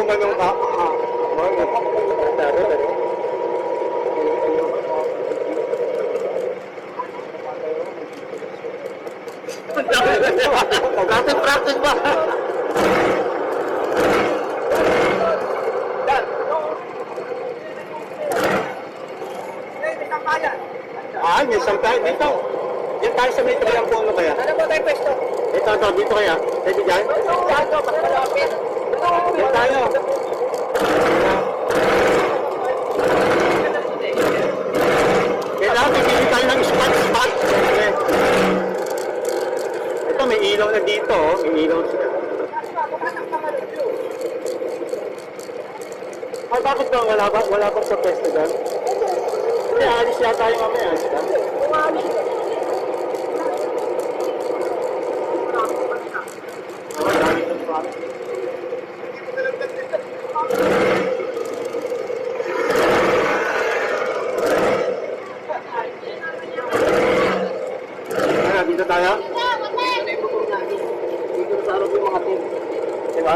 ganun ka. Practice ba? Ah, may sampay dito. Yan tayo sa may trianggulo kaya. Ano ba tayo pwesto? Ito, dito kaya. Pwede dyan? Dito, mas malapit. Yan tayo. Kailangan pipili tayo ng spot. Ito, may ilaw na dito. Oh. May ilaw siya. Ay, bakit ba? Wala ba sa pwesto dyan? Hindi, alis yata yung mamaya. Alis ka? Dito tayo? Dito sa araw yung mga team. Diba?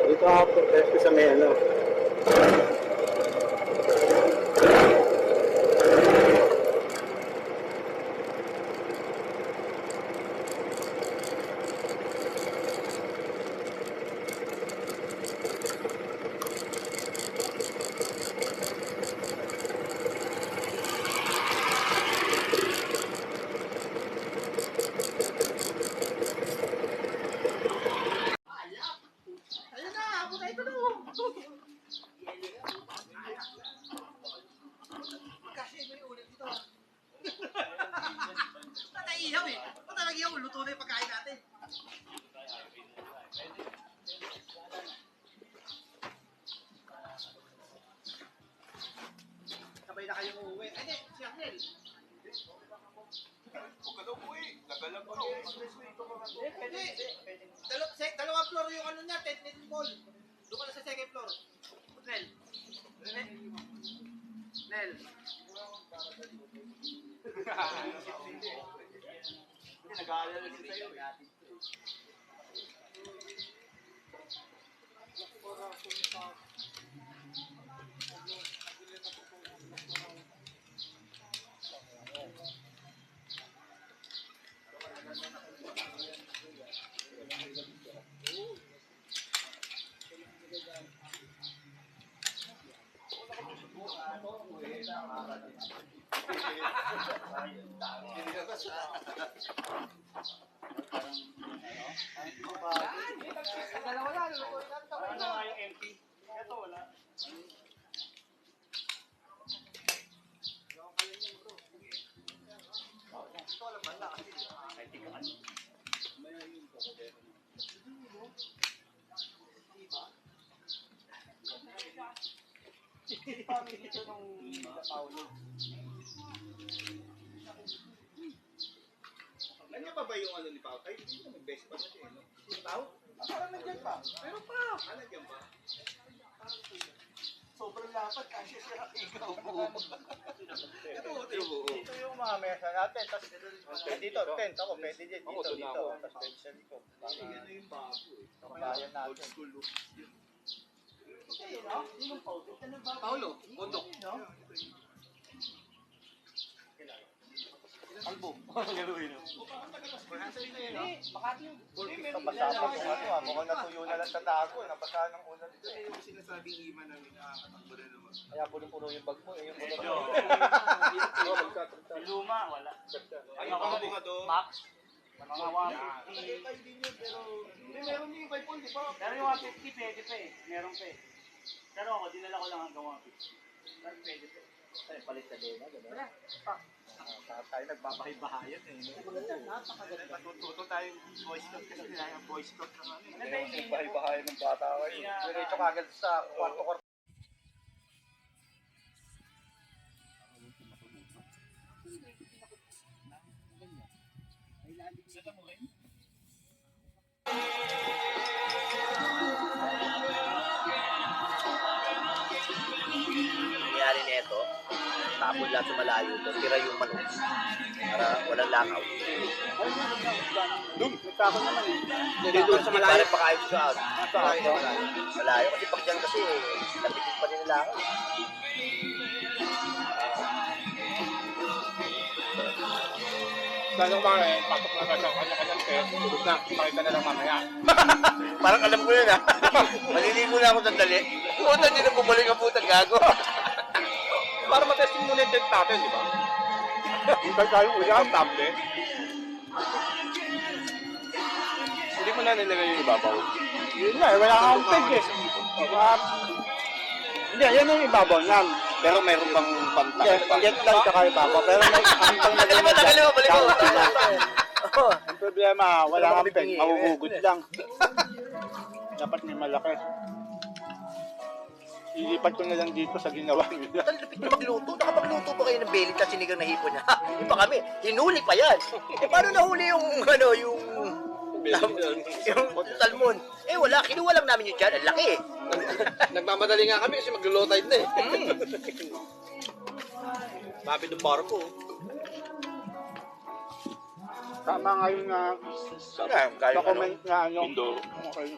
Dito ako protest sa may ano. Naiihaw eh. Ba't nag-ihaw? Luto na yung pagkain natin. Sabay na kayong uuwi. Ay, hindi. Si Arnel. Huwag ka daw po eh. Nagalang pa yung expressway. Hindi. Dalawang floor yung ano niya. Tennis ball. Doon ka na sa second floor. Nel. Nel. Nag-aalala din sa'yo eh. Nandiyan pa ba yung ano ni Pao? Ay, hindi ko mag-best pa kasi. Si Pao? Parang nandiyan pa. Pero pa. Nandiyan pa. Sobrang lapad kasi siya ikaw mo. Ito yung mga mesa natin. Tapos dito, tent ako. Pwede dito. Tapos pwede siya dito. Ano yung bago eh. Kabayan Old natin. school look. Paulo, bundok. Album. Galuhin mo. Makati yun. Nabasa pa kung ano ah. Mukhang natuyo na lang sa dago. Nabasa ng ulan dito. Yung sinasabing ima namin nakakatakbo na naman. Kaya puno-puno yung bag mo. Yung ulan Medyo. Luma, wala. Ay, yung bago nga doon. Max. Mga 150. Ay, din yun, pero meron din yung 5 points, di ba? Pero yung 150, pwede pa eh. Meron pa eh. Pero ako, dinala ko lang hanggang 150. Pero pwede pa eh. Ay, palit na din. Wala. Tayo nagbabahay-bahayan eh. Matututo tayong voice note kasi kailangan voice note ng ano. Ano ba yung Nagbabahay-bahayan ng bata kayo. Diretso kagad sa kwarto-kwarto. Nangyari nito, tapon lahat sa malayo doon, tira yung manok para walang langaw. Doon, may tako naman eh. Hindi doon sa malayo. Parang pakain sa malayo. Kasi pag dyan kasi, lapitin pa rin ang langaw. Lalo ba eh, pasok na ka sa kanya-kanyang test, tulog na, pakita na lang mamaya. Parang alam ko yun ha. Maliligo na ako sandali. Puta, hindi na bumalik ang putang gago. Para matesting muna yung test natin, di ba? Hintay tayo ulang, tablet. Hindi mo na nilagay yung ibabaw. Yun nga, wala kang peg eh. Hindi, yan yung ibabaw lang. Pero mayroon pang pantay. Yan lang tsaka ibabaw. Pero may ang pang Tagal mo, balik mo. Oo. Ang problema, wala kang peg. Pingi. Mahuhugot lang. Dapat may malaki. Ilipat ko na lang dito sa ginawa nila. Ang lupit nyo magluto. Nakapagluto pa kayo ng belit at sinigang na hipon niya. Iba kami. Hinuli pa yan. Eh, paano nahuli yung, yung salmon? Eh, wala. Kinuha lang namin yung dyan. Ang laki eh. Nagmamadali nga kami kasi maglo-low tide na eh. Mapit ng barko. Tama nga yun na document na ano. Okay.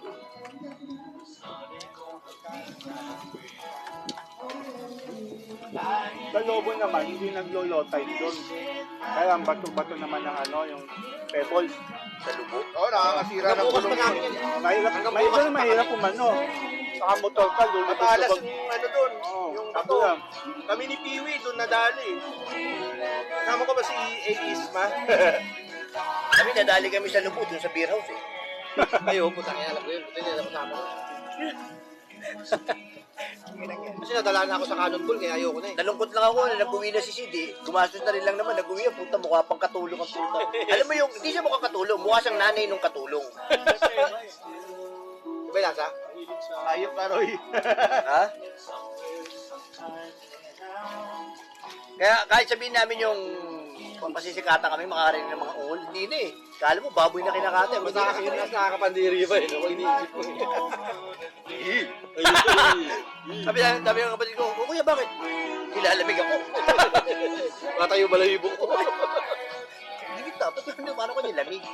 Sa lobo naman, hindi naglo-low tide doon. Kaya ang bato-bato naman ng ano, yung pebbles. Sa lubog. Oo, nakakasira ng Bukas gulong pa namin yan. Mahirap, mahirap umano. Saka motor ka, lulubog Matalas lubog. yung ano doon, Oo, yung sabi bato. lang. Kami ni Piwi doon nadali. Kasama ko ba si A. Isma? Kami nadali kami sa lubog dun sa beer house eh. Ayaw, putang ina, alam ko yun. Buti nila kasama ko. Kasi nadala na ako sa Cannonball, kaya ayoko na eh. Nalungkot lang ako na nag-uwi na si Sid eh. Gumastos na rin lang naman. Nag-uwi ang puta. Mukha pang katulong ang puta. Alam mo yung, hindi siya mukhang katulong. Mukha siyang nanay nung katulong. Iba yung lasa? Ayop ka, Roy. Ha? Kaya kahit sabihin namin yung pasisikatan kami, makakarinig ng mga ungol, hindi na eh. Kala mo, baboy na kinakata. Hindi na. Yun mas nakakapandiri pa eh. Ako iniisip ko. Sabi ng kapatid ko, "Oh, kuya, bakit? Nilalamig ako." Matayo balahibo ko. Hindi dapat yun. Paano ko nilamig?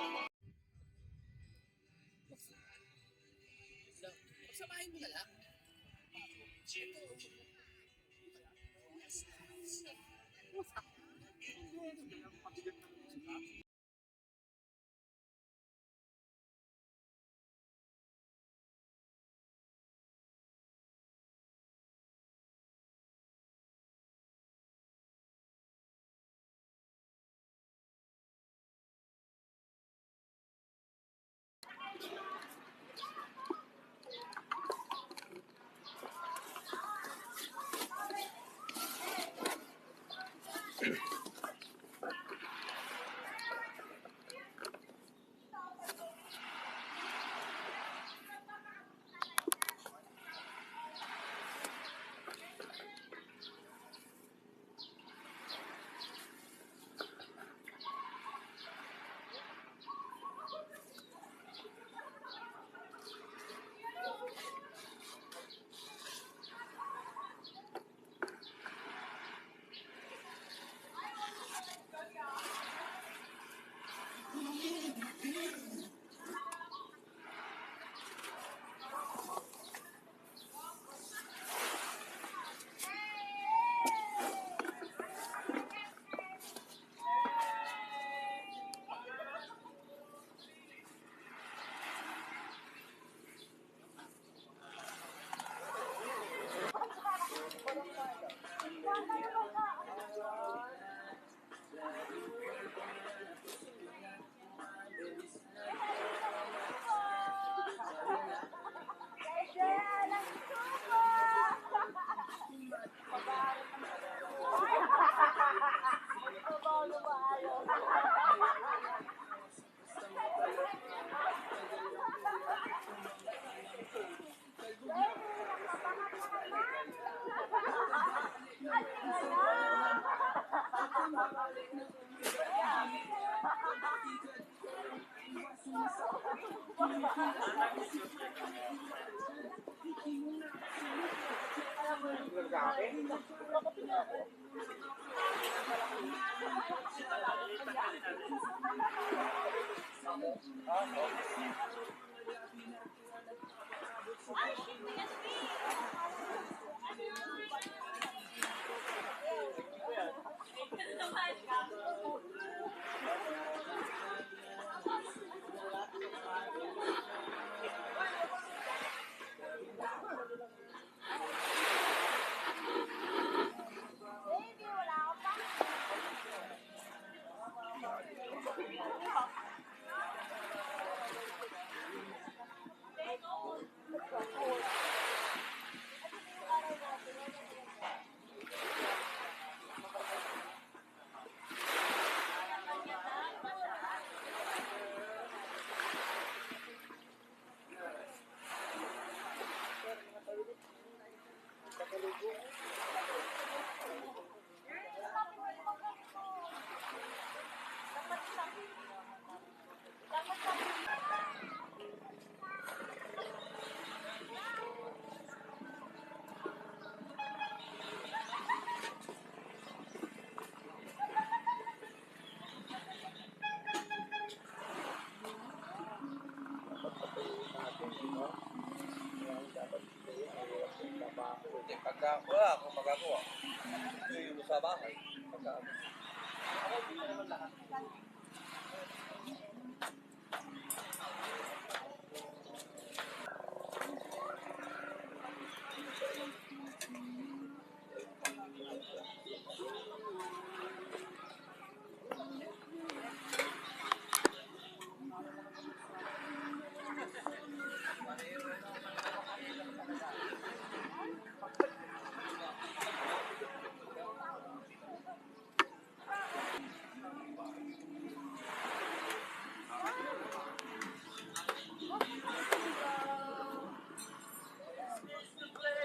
Hindi, pagka wala akong magagawa. Ito yung sa bahay. Pagka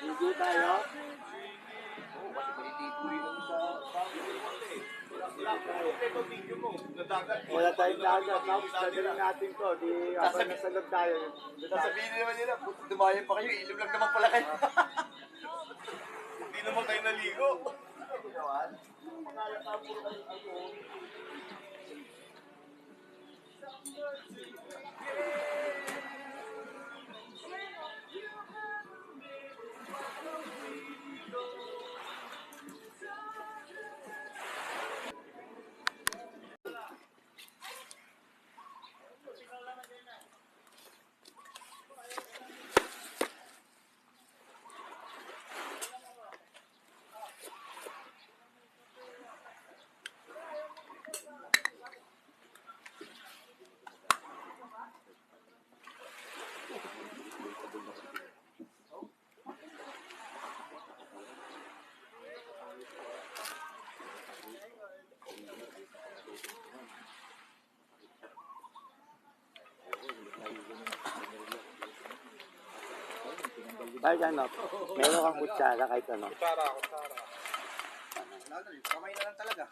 Hindi tayo. ito video mo. Nadagat. Wala tayong dagat. Tapos dadalhin natin to. Di habang nasa loob tayo. Sasabihin naman nila, puto dumayan pa kayo, ilog lang naman pala kayo. Hindi naman kayo naligo. Kahit ano, meron kang kutsara kahit ano. Kutsara. Kamay na lang talaga.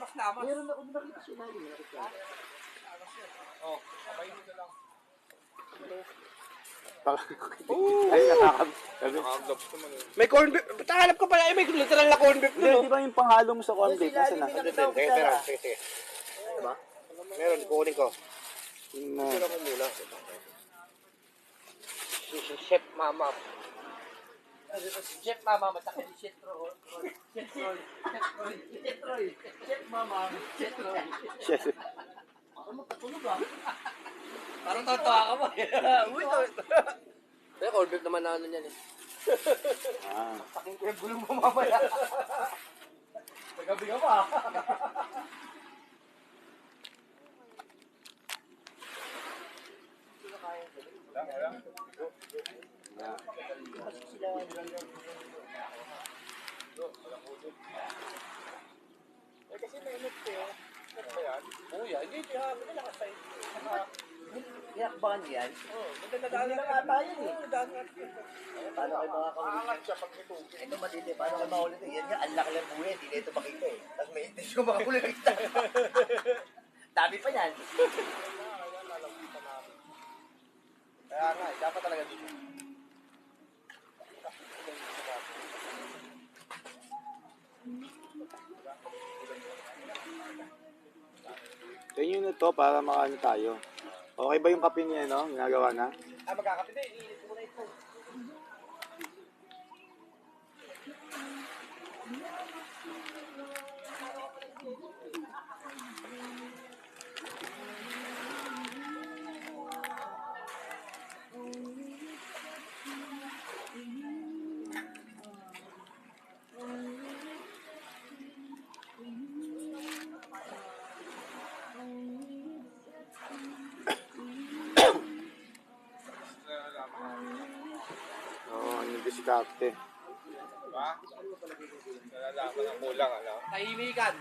Mas lamas. Meron ako nakita sa ilalim na kutsara. Oh, kamay nito lang. Ay, nakakabit. Nakakagloves naman eh. May corn beef. Hanap ko pala, may literal na corn beef Hindi, di ba yung panghalo mo sa corn beef? Nasa na? Sige. Diba? Meron, kukunin ko. Tira mo muna. Chef Mama. Chef Mama, matakit si Chef Roy. Chef Roy. Chef Roy. Chef Mama. Chef Roy. Chef. Ako magpatulog ah. Parang tatawa ka ba? Uy, pero corn beef naman na ano yan eh. Ah. Taking ko yung gulong mo mamaya. Magabi ka pa. Kasi may init eh. Ano ba yan? Uy, hindi. Hindi nakasay. Tinumbakan niyan. Oo, magdadaan Hindi na lang ata yun eh. Paano kayo makakaulit siya pag may tubig? Ito matindi, paano kayo maulit eh? Yan nga, ang laki lang buhay, hindi na ito makita eh. Tapos may intention makahuli ng kita. Dami pa yan. Kaya nga, dapat talaga dito. Yan yun ito para makaano tayo. Okay ba yung kape niya, no? Ginagawa na? Ah, magkakapit eh. Iinit mo na ito. Oo, ano yung diskarte. Diba? Nalalaman ang kulang, ano? Tahimikan.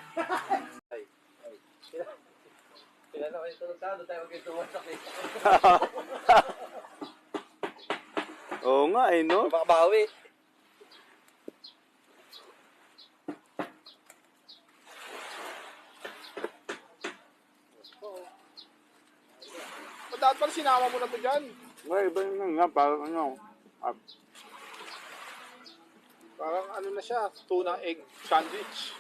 Kailan na kayo tulog sa doon tayo magkituwasak eh. Oo nga eh, no? Makabawi. Dapat pala sinama mo na to dyan. Well, iba yun nga, parang ano, Parang ano na siya, tuna egg sandwich.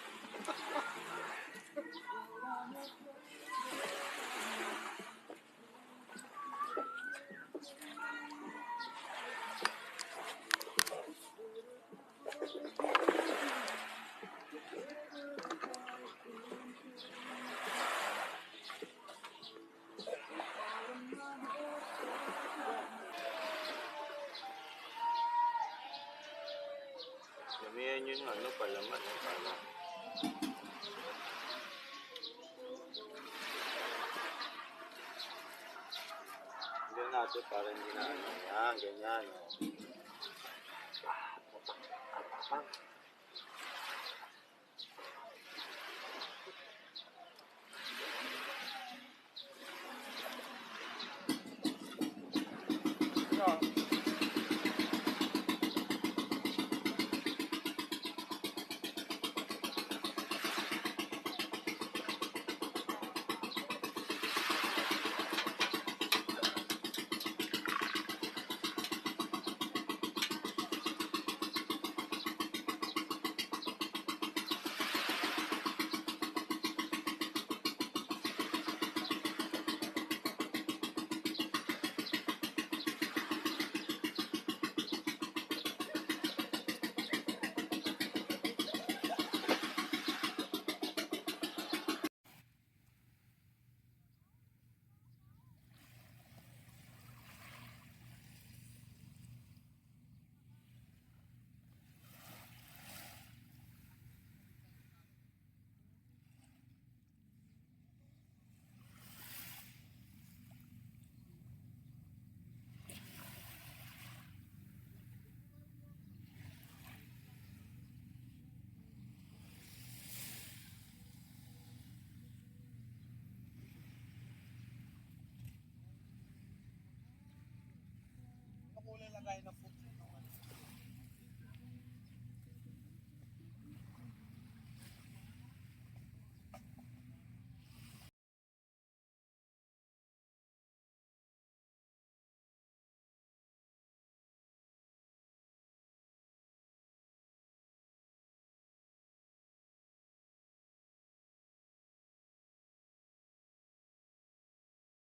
damihan yun ano, palaman. Para... Ganyan natin para hindi na ano. Yan, ganyan. Kulay lagay ng